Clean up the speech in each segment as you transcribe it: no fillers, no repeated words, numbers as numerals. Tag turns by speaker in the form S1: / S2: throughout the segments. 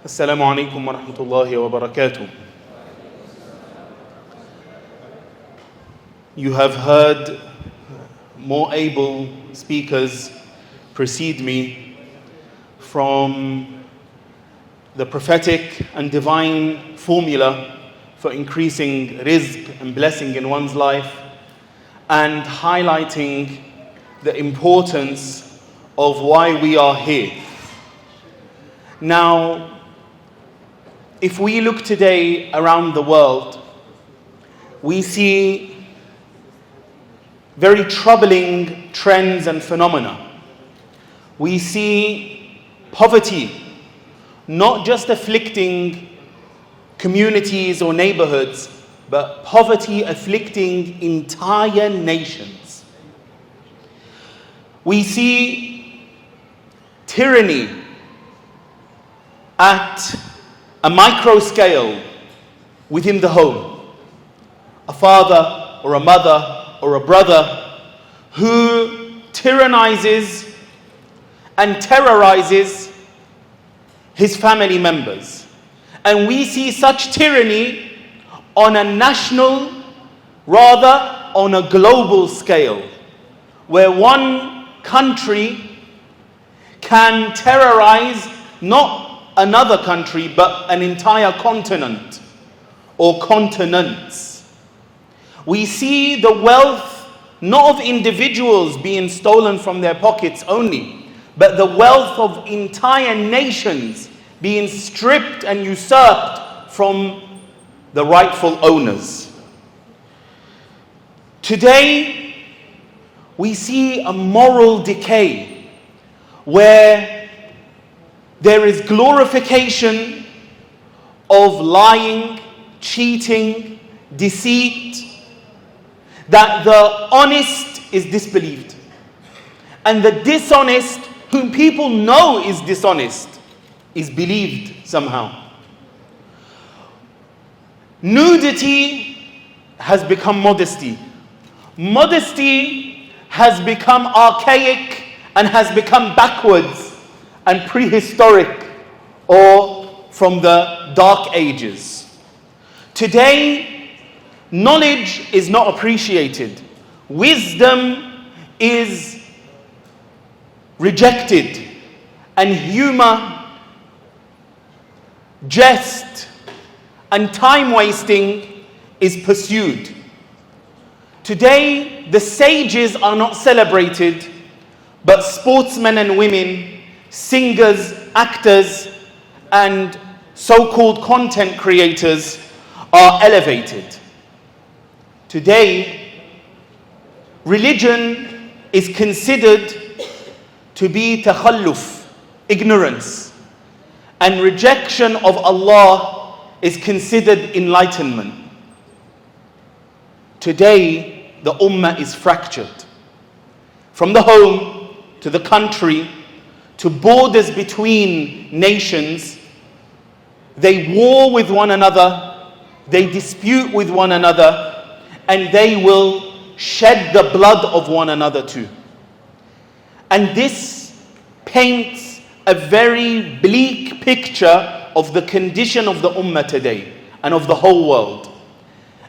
S1: Assalamu alaikum wa rahmatullahi wa barakatuh. You have heard more able speakers precede me from the prophetic and divine formula for increasing rizq and blessing in one's life, and highlighting the importance of why we are here. Now, if we look today around the world, we see very troubling trends and phenomena. We see poverty not just afflicting communities or neighborhoods, but poverty afflicting entire nations. We see tyranny at a micro scale within the home. A father or a mother or a brother who tyrannizes and terrorizes his family members. And we see such tyranny on a national, rather on a global scale, where one country can terrorize not another country, but an entire continent or continents. We see the wealth not of individuals being stolen from their pockets only, but the wealth of entire nations being stripped and usurped from the rightful owners. Today, we see a moral decay where there is glorification of lying, cheating, deceit, that the honest is disbelieved, and the dishonest, whom people know is dishonest, is believed somehow. Nudity has become modesty. Modesty has become archaic and has become backwards and prehistoric, or from the dark ages. Today, knowledge is not appreciated. Wisdom is rejected, and humor, jest, and time wasting is pursued. Today, the sages are not celebrated, but sportsmen and women, singers, actors, and so-called content creators are elevated. Today, religion is considered to be takhalluf, ignorance, and rejection of Allah is considered enlightenment. Today, the ummah is fractured. From the home to the country, to borders between nations, they war with one another, they dispute with one another, and they will shed the blood of one another too. And this paints a very bleak picture of the condition of the ummah today and of the whole world.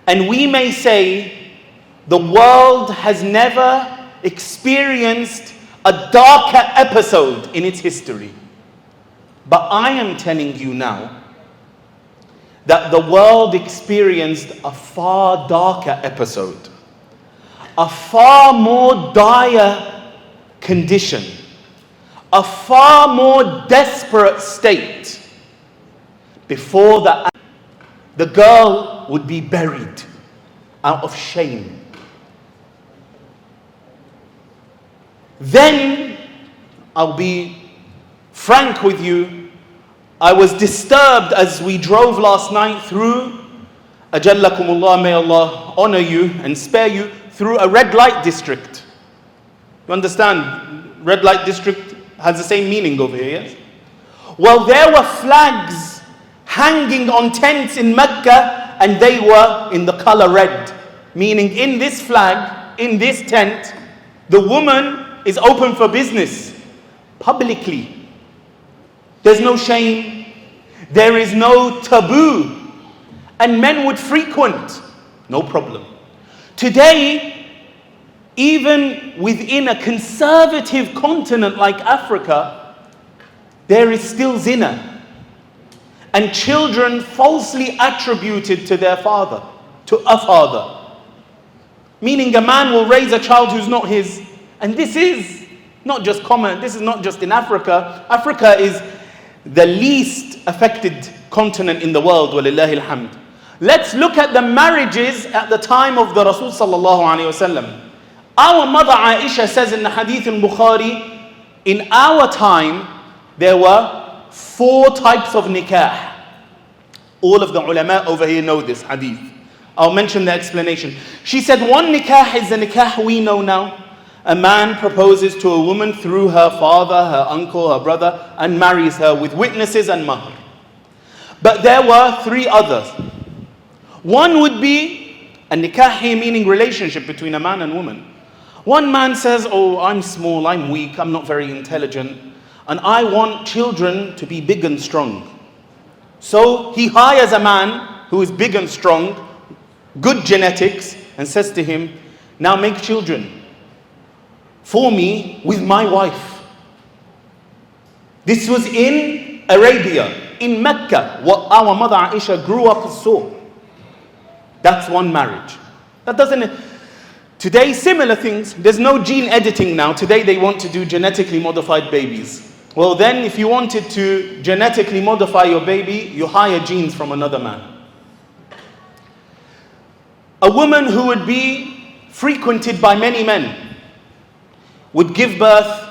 S1: And we may say the world has never experienced a darker episode in its history. But I am telling you now that the world experienced a far darker episode, a far more dire condition, a far more desperate state. Before the girl would be buried out of shame. Then, I'll be frank with you, I was disturbed as we drove last night through, Ajallakumullah, may Allah honor you and spare you, through a red light district. You understand? Red light district has the same meaning over here, yes? Well, there were flags hanging on tents in Mecca, and they were in the color red. Meaning in this flag, in this tent, the woman is open for business publicly. There's no shame, There is no taboo. And men would frequent. No problem. Today, even within a conservative continent like Africa, there is still zina. And children falsely attributed to their father, to a father. Meaning a man will raise a child who's not his. And this is not just common, this is not just in Africa. Africa is the least affected continent in the world, walillahi alhamd. Let's look at the marriages at the time of the Rasul sallallahu alayhi wasallam. Our mother Aisha says in the hadith in Bukhari, in our time, there were 4 types of nikah. All of the ulama over here know this hadith. I'll mention the explanation. She said one nikah is the nikah we know now. A man proposes to a woman through her father, her uncle, her brother, and marries her with witnesses and mahr. But there were 3 others. One would be a nikah, meaning relationship between a man and woman. One man says, oh, I'm small, I'm weak, I'm not very intelligent, and I want children to be big and strong. So he hires a man who is big and strong, good genetics, and says to him, now make children for me with my wife. This was in Arabia, in Mecca, what our mother Aisha grew up and saw. That's one marriage. That doesn't... Today, similar things. There's no gene editing now. Today they want to do genetically modified babies. Well then, if you wanted to genetically modify your baby, you hire genes from another man. A woman who would be frequented by many men would give birth,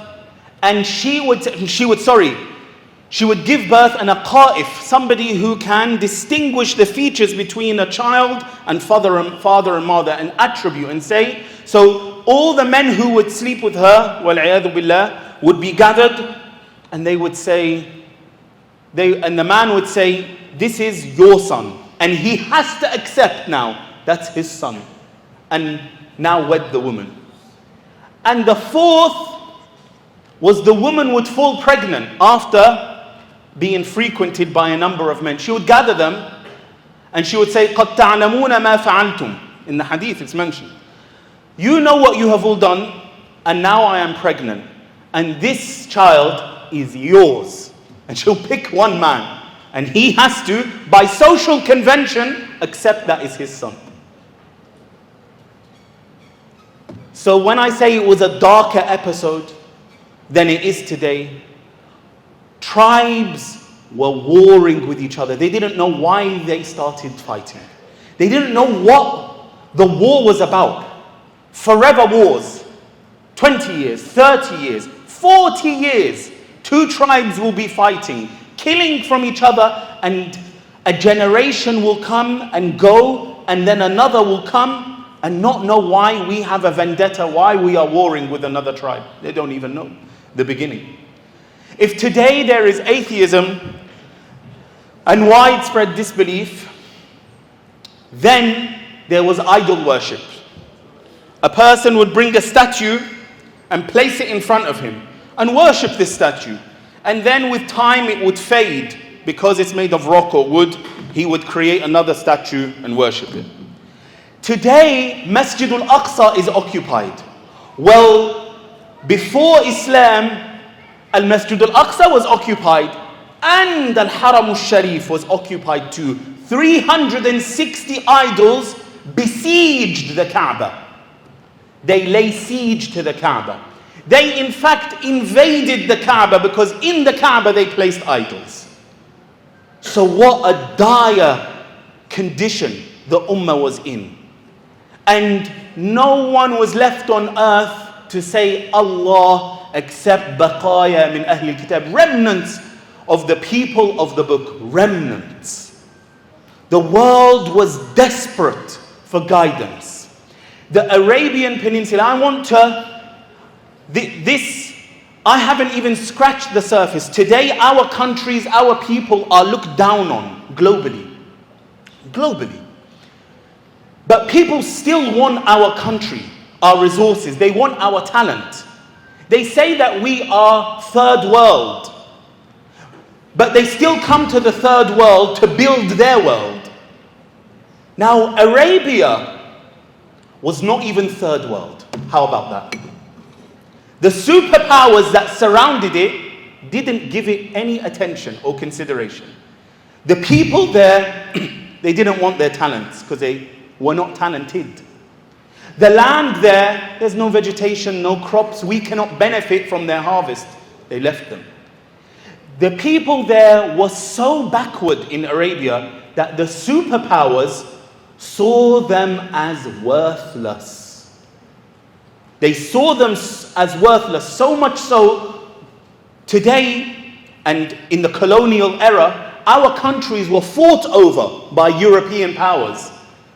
S1: and she would give birth and a qa'if, somebody who can distinguish the features between a child and father and mother, and attribute and say, so all the men who would sleep with her, wal-'iyadhu billah, would be gathered, and they would say, and the man would say, this is your son, and he has to accept now, that's his son, and now wed the woman. And the 4th was the woman would fall pregnant after being frequented by a number of men. She would gather them and she would say, قَدْ تَعْلَمُونَ مَا فَعَلْتُمْ. In the hadith it's mentioned. You know what you have all done, and now I am pregnant. And this child is yours. And she'll pick one man. And he has to, by social convention, accept that is his son. So when I say it was a darker episode than it is today, tribes were warring with each other. They didn't know why they started fighting. They didn't know what the war was about. Forever wars. 20 years, 30 years, 40 years. 2 tribes will be fighting, killing from each other, and a generation will come and go, and then another will come and not know why we have a vendetta, why we are warring with another tribe. They don't even know the beginning. If today there is atheism and widespread disbelief, then there was idol worship. A person would bring a statue and place it in front of him and worship this statue. And then with time it would fade because it's made of rock or wood. He would create another statue and worship it. Today, Masjid al-Aqsa is occupied. Well, before Islam, Al-Masjid al-Aqsa was occupied and Al-Haram al-Sharif was occupied too. 360 idols besieged the Kaaba. They lay siege to the Kaaba. They in fact invaded the Kaaba because in the Kaaba they placed idols. So what a dire condition the Ummah was in. And no one was left on earth to say Allah except baqaya min ahli al-kitab, remnants of the people of the book, remnants. The world was desperate for guidance. The Arabian Peninsula, I haven't even scratched the surface. Today our countries, our people are looked down on globally. Globally. But people still want our country, our resources. They want our talent. They say that we are third world. But they still come to the third world to build their world. Now, Arabia was not even third world. How about that? The superpowers that surrounded it didn't give it any attention or consideration. The people there, they didn't want their talents because they were not talented. The land there, there's no vegetation, no crops. We cannot benefit from their harvest. They left them. The people there were so backward in Arabia that the superpowers saw them as worthless. They saw them as worthless, so much so today and in the colonial era, our countries were fought over by European powers,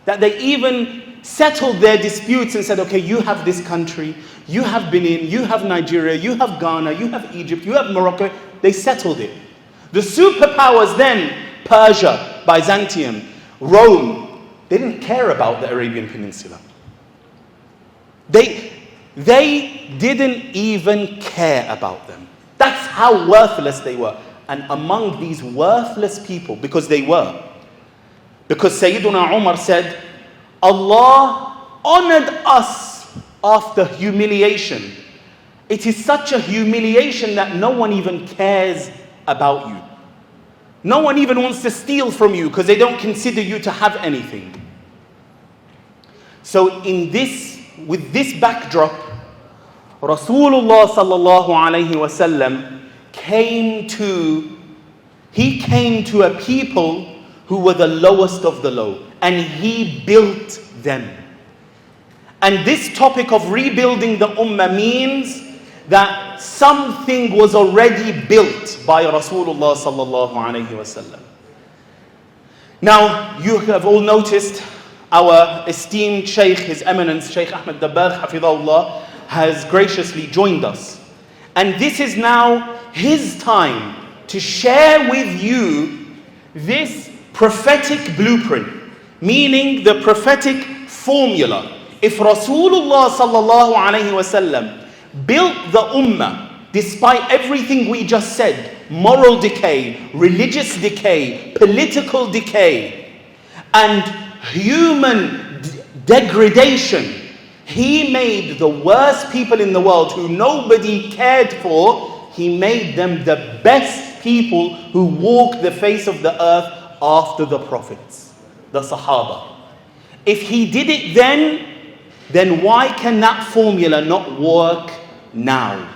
S1: that they even settled their disputes and said, okay, you have this country, you have Benin, you have Nigeria, you have Ghana, you have Egypt, you have Morocco. They settled it. The superpowers then, Persia, Byzantium, Rome, they didn't care about the Arabian Peninsula. They didn't even care about them. That's how worthless they were. And among these worthless people, because Sayyiduna Umar said, Allah honored us after humiliation. It is such a humiliation that no one even cares about you. No one even wants to steal from you because they don't consider you to have anything. So with this backdrop, Rasulullah sallallahu alayhi wasallam came to a people who were the lowest of the low, and he built them. And this topic of rebuilding the ummah means that something was already built by Rasulullah sallallahu alayhi wasallam. Now, you have all noticed our esteemed Sheikh, His Eminence, Sheikh Ahmed Dabbagh, Hafidahullah, has graciously joined us. And this is now his time to share with you this prophetic blueprint, meaning the prophetic formula. If Rasulullah sallallahu alayhi wasallam built the ummah despite everything we just said, moral decay, religious decay, political decay, and human degradation, he made the worst people in the world who nobody cared for, he made them the best people who walked the face of the earth after the prophets, the Sahaba. If he did it then why can that formula not work now?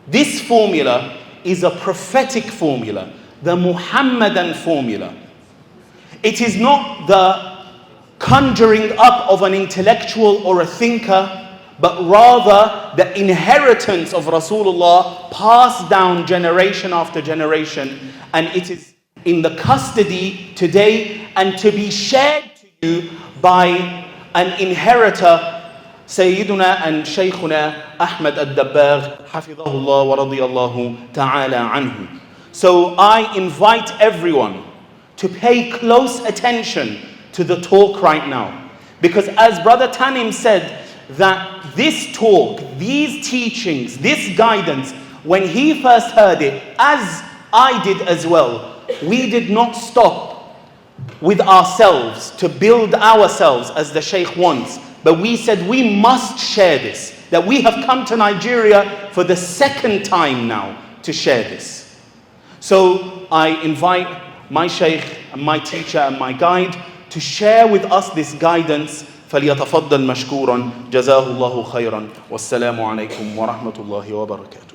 S1: This formula is a prophetic formula, the Muhammadan formula. It is not the conjuring up of an intellectual or a thinker, but rather the inheritance of Rasulullah passed down generation after generation, and it is in the custody today and to be shared to you by an inheritor, Sayyiduna and Shaykhuna Ahmed al-Dabbagh, Hafidahullah wa radiyallahu ta'ala anhu. So I invite everyone to pay close attention to the talk right now. Because as Brother Tanim said, that this talk, these teachings, this guidance, when he first heard it, as I did as well, we did not stop with ourselves to build ourselves as the Sheikh wants. But we said we must share this. That we have come to Nigeria for the second time now to share this. So I invite my Sheikh and my teacher and my guide to share with us this guidance. فليتفضل مشكورا جزاه الله خيرا والسلام عليكم ورحمة الله وبركاته.